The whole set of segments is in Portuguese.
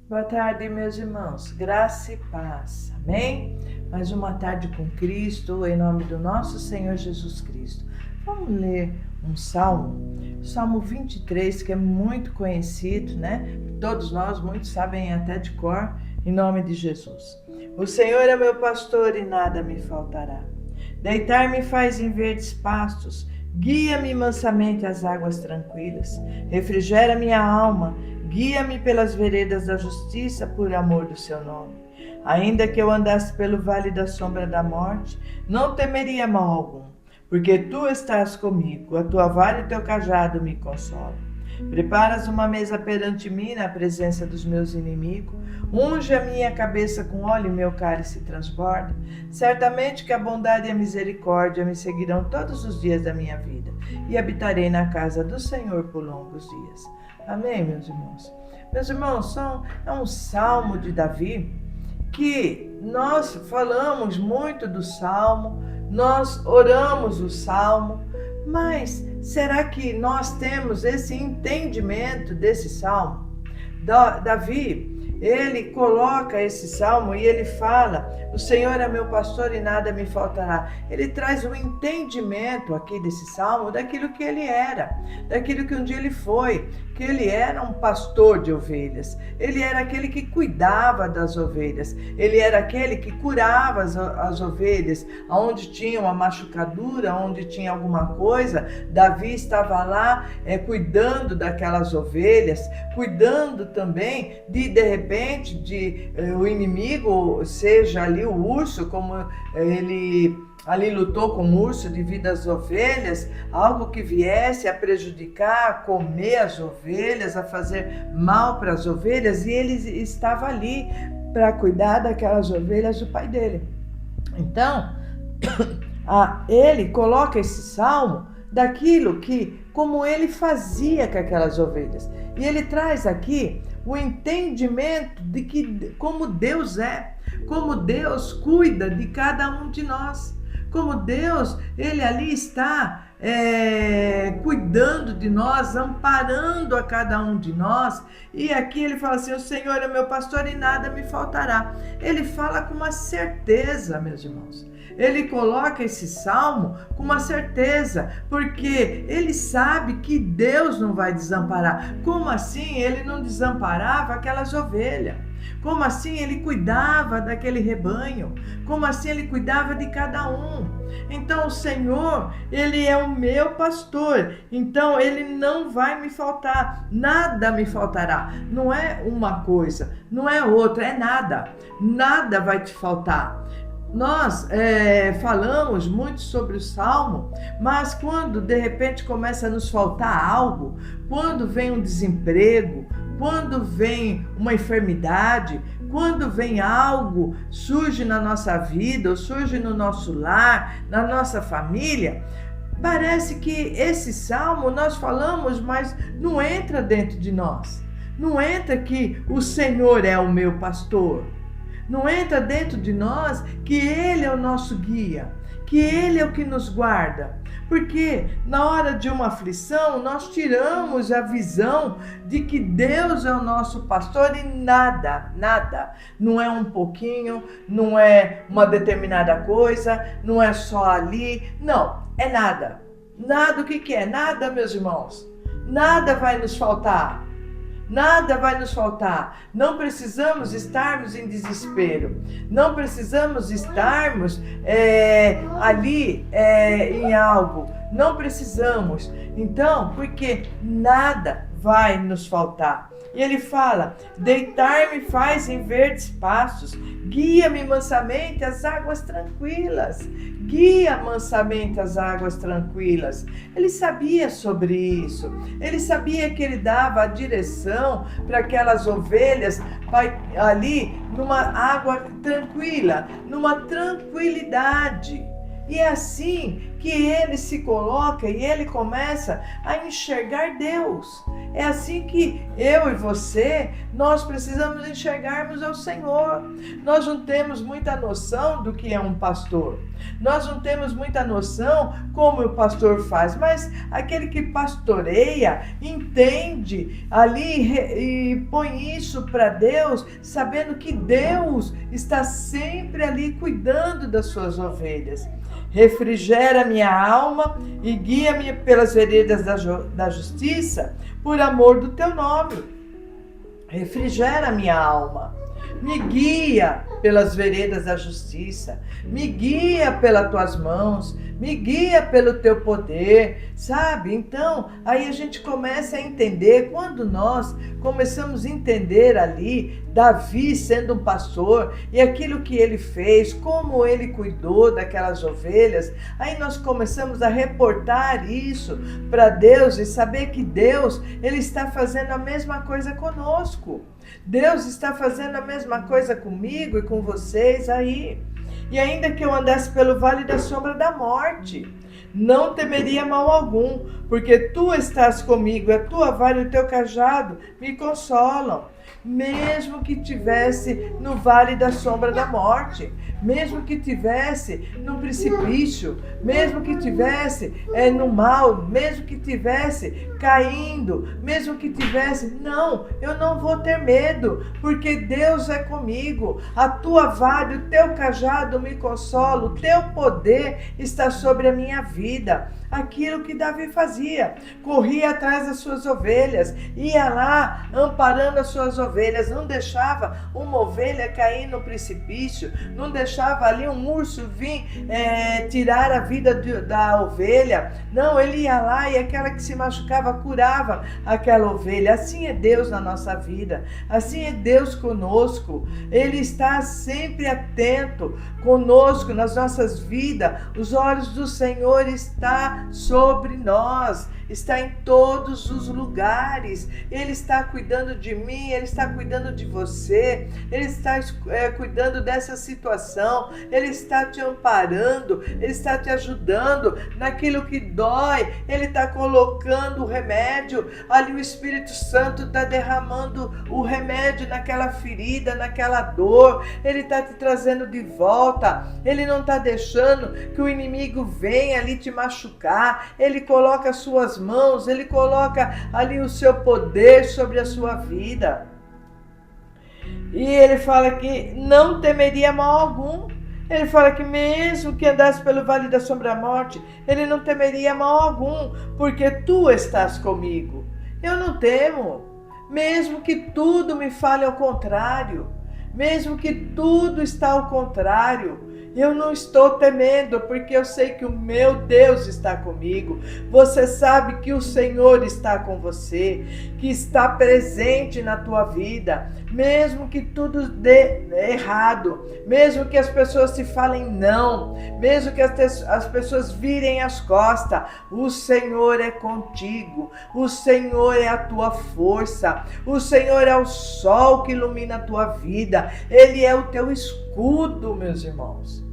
Boa tarde, meus irmãos. Graça e paz. Amém? Mais uma tarde com Cristo, em nome do nosso Senhor Jesus Cristo. Vamos ler um salmo, Salmo 23, que é muito conhecido, né? Todos nós, muitos sabem até de cor, em nome de Jesus. O Senhor é meu pastor e nada me faltará. Deitar-me faz em verdes pastos, guia-me mansamente às águas tranquilas, refrigera minha alma, guia-me pelas veredas da justiça por amor do seu nome. Ainda que eu andasse pelo vale da sombra da morte, não temeria mal algum, porque tu estás comigo, a tua vara e o teu cajado me consolam. Preparas uma mesa perante mim na presença dos meus inimigos, unge a minha cabeça com óleo e meu cálice transborda. Certamente que a bondade e a misericórdia me seguirão todos os dias da minha vida, e habitarei na casa do Senhor por longos dias. Amém, meus irmãos? Meus irmãos, é um salmo de Davi que nós falamos muito do salmo, nós oramos o salmo, mas será que nós temos esse entendimento desse salmo? Davi, ele coloca esse salmo e ele fala: o Senhor é meu pastor e nada me faltará. Ele traz um entendimento aqui desse salmo daquilo que ele era, daquilo que um dia ele foi, que ele era um pastor de ovelhas, ele era aquele que cuidava das ovelhas, ele era aquele que curava as ovelhas, onde tinha uma machucadura, onde tinha alguma coisa, Davi estava lá cuidando daquelas ovelhas, cuidando também de repente, o inimigo, seja ali o urso, como ele ali lutou com o urso devido às ovelhas, algo que viesse a prejudicar, a comer as ovelhas, a fazer mal para as ovelhas, e ele estava ali para cuidar daquelas ovelhas do pai dele. Então, ele coloca esse salmo daquilo que, como ele fazia com aquelas ovelhas. E ele traz aqui o entendimento de que como Deus é, como Deus cuida de cada um de nós, como Deus, ele ali está cuidando de nós, amparando a cada um de nós. E aqui ele fala assim: o Senhor é meu pastor e nada me faltará. Ele fala com uma certeza, meus irmãos. Ele coloca esse salmo com uma certeza, porque ele sabe que Deus não vai desamparar. Como assim ele não desamparava aquelas ovelhas? Como assim ele cuidava daquele rebanho? Como assim ele cuidava de cada um? Então o Senhor, ele é o meu pastor, então ele não vai me faltar, nada me faltará. Não é uma coisa, não é outra, é nada. Nada vai te faltar. Nós falamos muito sobre o Salmo, mas quando de repente começa a nos faltar algo, quando vem um desemprego, quando vem uma enfermidade, quando vem algo, surge na nossa vida, ou surge no nosso lar, na nossa família, parece que esse Salmo nós falamos, mas não entra dentro de nós. Não entra que o Senhor é o meu pastor. Não entra dentro de nós que Ele é o nosso guia, que Ele é o que nos guarda. Porque na hora de uma aflição, nós tiramos a visão de que Deus é o nosso pastor e nada, não é um pouquinho, não é uma determinada coisa, não é só ali, não, é nada. Nada, o que é? Nada, meus irmãos. Nada vai nos faltar. Nada vai nos faltar. Não precisamos estarmos em desespero. Não precisamos estarmos ali em algo. Não precisamos. Então, porque nada vai nos faltar. E ele fala: deitar-me faz em verdes pastos, guia-me mansamente às águas tranquilas. Guia mansamente as águas tranquilas. Ele sabia sobre isso. Ele sabia que ele dava a direção para aquelas ovelhas ali numa água tranquila, numa tranquilidade. E é assim que ele se coloca e ele começa a enxergar Deus. É assim que eu e você, nós precisamos enxergarmos ao Senhor. Nós não temos muita noção do que é um pastor. Nós não temos muita noção como o pastor faz, mas aquele que pastoreia entende ali e põe isso para Deus, sabendo que Deus está sempre ali cuidando das suas ovelhas. Refrigera minha alma e guia-me pelas veredas da justiça, por amor do teu nome. Refrigera minha alma. Me guia pelas veredas da justiça, me guia pelas tuas mãos, me guia pelo teu poder, sabe? Então, aí a gente começa a entender, quando nós começamos a entender ali, Davi sendo um pastor, e aquilo que ele fez, como ele cuidou daquelas ovelhas, aí nós começamos a reportar isso para Deus e saber que Deus, ele está fazendo a mesma coisa conosco. Deus está fazendo a mesma coisa comigo e com vocês aí. E ainda que eu andasse pelo vale da sombra da morte, não temeria mal algum, porque tu estás comigo, a tua vara e o teu cajado me consolam. Mesmo que tivesse no vale da sombra da morte, mesmo que tivesse no precipício, mesmo que tivesse no mal, mesmo que tivesse caindo, mesmo que tivesse, não, eu não vou ter medo, porque Deus é comigo, a tua vara e o teu cajado me consolam, o teu poder está sobre a minha vida. Aquilo que Davi fazia, corria atrás das suas ovelhas, ia lá amparando as suas ovelhas, não deixava uma ovelha cair no precipício, não deixava ali um urso vir tirar a vida da ovelha, não, ele ia lá e aquela que se machucava curava aquela ovelha. Assim é Deus na nossa vida, assim é Deus conosco, Ele está sempre atento conosco nas nossas vidas, os olhos do Senhor estão sobre nós, está em todos os lugares, Ele está cuidando de mim, Ele está cuidando de você, Ele está cuidando dessa situação, Ele está te amparando, Ele está te ajudando naquilo que dói, Ele está colocando o remédio, ali o Espírito Santo está derramando o remédio naquela ferida, naquela dor, Ele está te trazendo de volta, Ele não está deixando que o inimigo venha ali te machucar, Ele coloca as suas mãos, Ele coloca ali o seu poder sobre a sua vida. E Ele fala que não temeria mal algum. Ele fala que mesmo que andasse pelo vale da sombra da morte, Ele não temeria mal algum, porque tu estás comigo. Eu não temo, mesmo que tudo me fale ao contrário, mesmo que tudo está ao contrário, eu não estou temendo, porque eu sei que o meu Deus está comigo. Você sabe que o Senhor está com você, que está presente na tua vida, mesmo que tudo dê errado, mesmo que as pessoas te falem não, mesmo que as pessoas virem as costas, o Senhor é contigo, o Senhor é a tua força, o Senhor é o sol que ilumina a tua vida, Ele é o teu escudo, meus irmãos.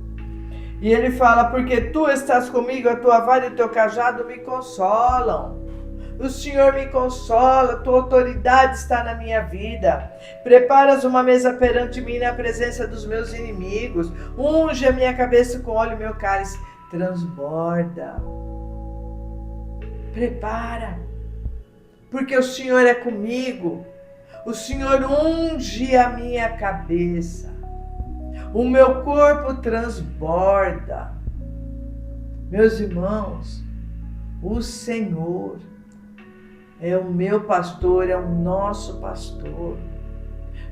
E Ele fala, porque tu estás comigo, a tua vara e o teu cajado me consolam. O Senhor me consola, tua autoridade está na minha vida. Preparas uma mesa perante mim na presença dos meus inimigos. Unge a minha cabeça com óleo, meu cálice transborda. Prepara, porque o Senhor é comigo. O Senhor unge a minha cabeça. O meu corpo transborda. Meus irmãos, o Senhor é o meu pastor, é o nosso pastor.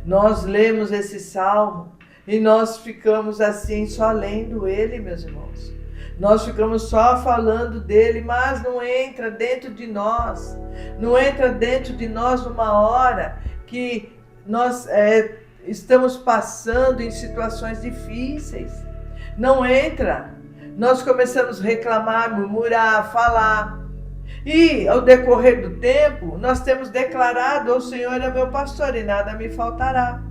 Nós lemos esse salmo e nós ficamos assim só lendo ele, meus irmãos. Nós ficamos só falando dele, mas não entra dentro de nós. Não entra dentro de nós numa hora que nós estamos passando em situações difíceis. Não entra. Nós começamos a reclamar, murmurar, falar. E ao decorrer do tempo, nós temos declarado, o Senhor é meu pastor e nada me faltará.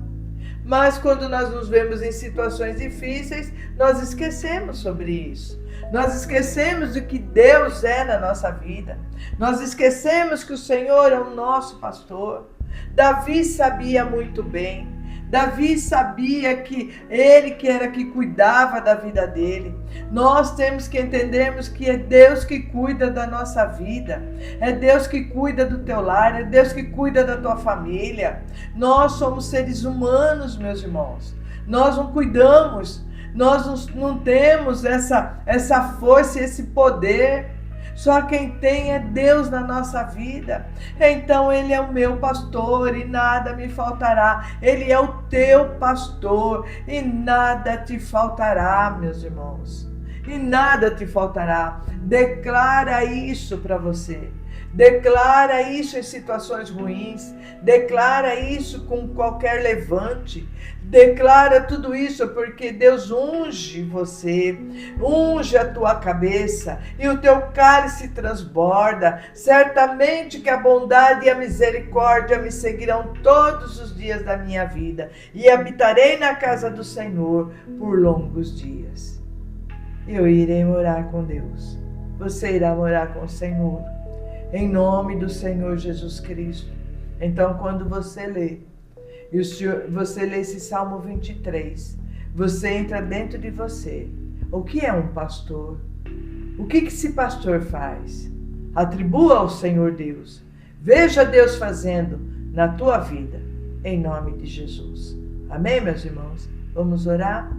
Mas quando nós nos vemos em situações difíceis, nós esquecemos sobre isso. Nós esquecemos do que Deus é na nossa vida. Nós esquecemos que o Senhor é o nosso pastor. Davi sabia muito bem. Davi sabia que ele que era que cuidava da vida dele. Nós temos que entendermos que é Deus que cuida da nossa vida. É Deus que cuida do teu lar. É Deus que cuida da tua família. Nós somos seres humanos, meus irmãos. Nós não cuidamos. Nós não temos essa força e esse poder. Só quem tem é Deus na nossa vida. Então Ele é o meu pastor e nada me faltará. Ele é o teu pastor e nada te faltará, meus irmãos. E nada te faltará. Declara isso para você. Declara isso em situações ruins. Declara isso com qualquer levante. Declara tudo isso porque Deus unge você, unge a tua cabeça e o teu cálice transborda. Certamente que a bondade e a misericórdia me seguirão todos os dias da minha vida e habitarei na casa do Senhor por longos dias. Eu irei morar com Deus. Você irá morar com o Senhor. Em nome do Senhor Jesus Cristo. Então, quando você lê, você lê esse Salmo 23, você entra dentro de você. O que é um pastor? O que esse pastor faz? Atribua ao Senhor Deus. Veja Deus fazendo na tua vida, em nome de Jesus. Amém, meus irmãos? Vamos orar?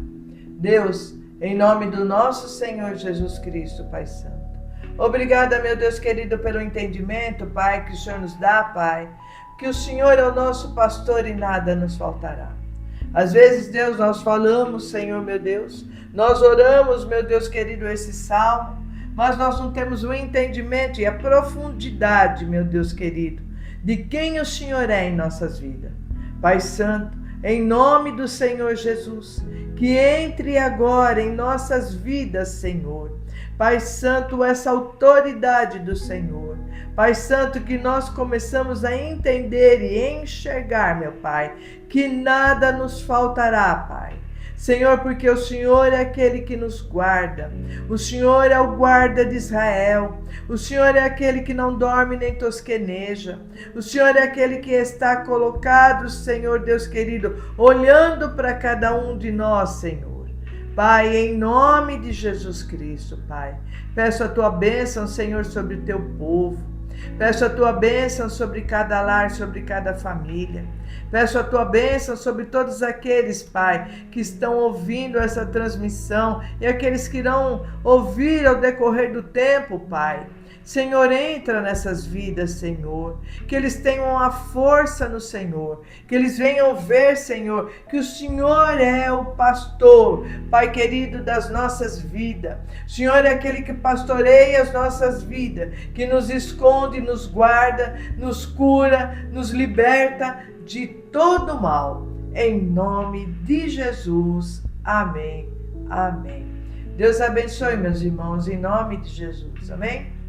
Deus, em nome do nosso Senhor Jesus Cristo, Pai Santo. Obrigada, meu Deus querido, pelo entendimento, Pai, que o Senhor nos dá, Pai. Que o Senhor é o nosso pastor e nada nos faltará. Às vezes, Deus, nós falamos, Senhor, meu Deus, nós oramos, meu Deus querido, esse salmo, mas nós não temos o entendimento e a profundidade, meu Deus querido, de quem o Senhor é em nossas vidas. Pai Santo, em nome do Senhor Jesus, que entre agora em nossas vidas, Senhor. Pai Santo, essa autoridade do Senhor. Pai Santo, que nós começamos a entender e enxergar, meu Pai, que nada nos faltará, Pai. Senhor, porque o Senhor é aquele que nos guarda. O Senhor é o guarda de Israel. O Senhor é aquele que não dorme nem tosqueneja. O Senhor é aquele que está colocado, Senhor Deus querido, olhando para cada um de nós, Senhor. Pai, em nome de Jesus Cristo, Pai, peço a tua bênção, Senhor, sobre o teu povo. Peço a tua bênção sobre cada lar, sobre cada família. Peço a tua bênção sobre todos aqueles, Pai, que estão ouvindo essa transmissão e aqueles que irão ouvir ao decorrer do tempo, Pai. Senhor, entra nessas vidas, Senhor, que eles tenham a força no Senhor, que eles venham ver, Senhor, que o Senhor é o pastor, Pai querido, das nossas vidas. O Senhor é aquele que pastoreia as nossas vidas, que nos esconde, nos guarda, nos cura, nos liberta de todo mal. Em nome de Jesus. Amém. Amém. Deus abençoe, meus irmãos, em nome de Jesus. Amém.